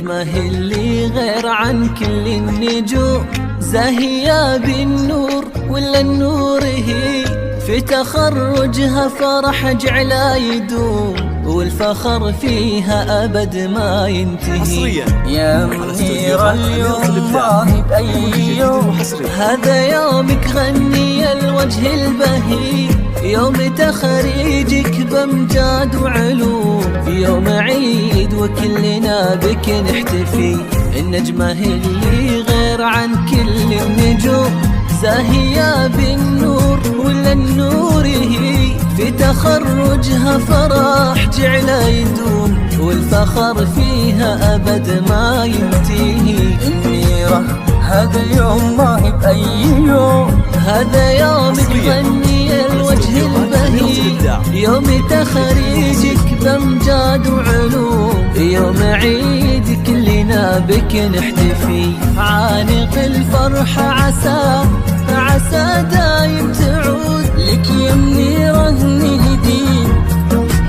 النجمة اللي غير عن كل النجوم، زاهية بالنور ولا النور هي، في تخرجها فرح جعلا يدوم، والفخر فيها أبد ما ينتهي. يا منيرة اليوم ما هي بأي يوم، هذا يومك غني الوجه البهي، يوم تخريجك بأمجاد وعلوم، يوم عيد وكلنا بك نحتفي. النجمة اللي غير عن كل النجوم، زاهية بالنور ولا النور هي، في تخرجها فرح جعلا يدوم، والفخر فيها أبد ما ينتهي. منيرة هذا اليوم ما هي بأي يوم، هذا يومك غني الوجه البهي، يوم تخريجك بأمجاد وعلوم، يوم عيد كلنا بك نحتفي. عانق الفرحة عسى دايم تعود، لك يا منيرة نهدي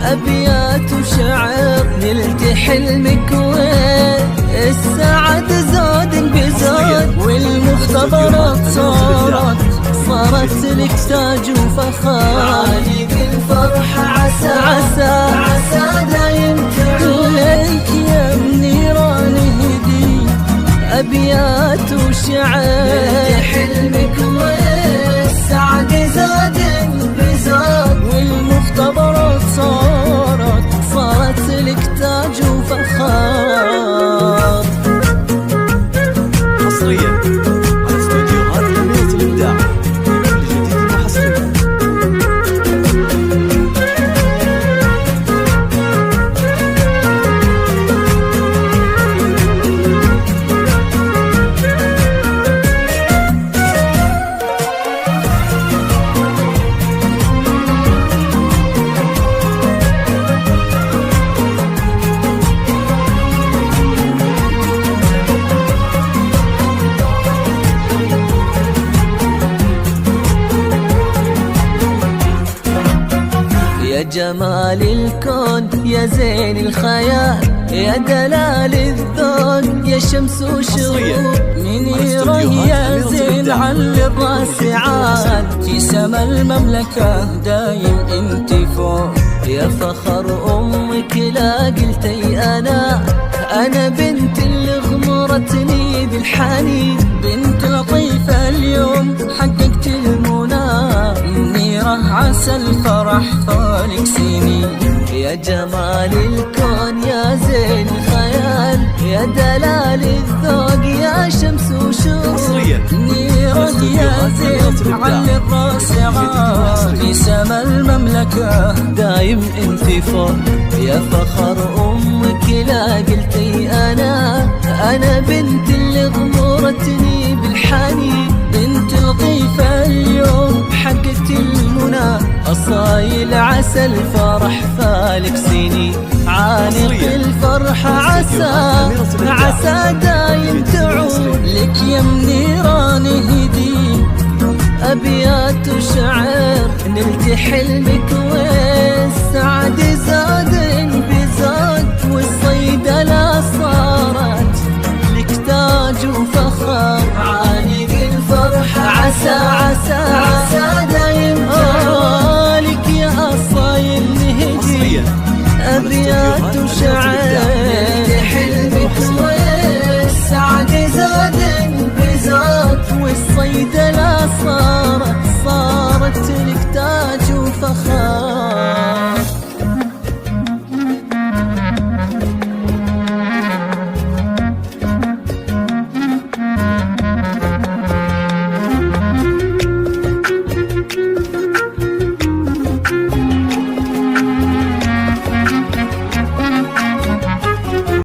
أبيات وشعر، نلت حلمك والسعد زاد بزاد، والمختبرات صارت لك تاج وفخار. عانق الفرحة عسى دايم تعود، لك يا منيرة نهدي أبيات وشعر، حلمك والسعد زاد بزاد، والمختبرات صارت لك تاج وفخار. حصريا على استوديوهات أميرة الإبداع لجديد وحصري. يا جمال الكون يا زين الخيال، يا دلال الذوق يا شمس وشروق، منيرة يا زين على الراس عاد، في سما المملكة دايم انت فوق. يا فخر أمك لا قلتي أنا بنت اللي غمرتني بالحنين، بنت لطيفة اليوم حققت المنى، منيرة عسى الفرح طالك سنين. يا جمال الكون يا زين الخيال، يا دلال الذوق يا شمس وشروق، منيرة يا زين على الراس عاد، في سما المملكة دايم انت فوق. يا فخر أمك لا قلتي أنا بنت اللي غمرتني بالحنين، بنت لطيفة اليوم حققت المنى، أصايل عسى الفرح فالك سنين. عانق الفرحة عسى دايم تعود، لك يا منيرة نهدي أبيات وشعر، نلت حلمك والسعد زاد بزاد، والصيدلة صارت لك تاج وفخر. عانق الفرحة عسى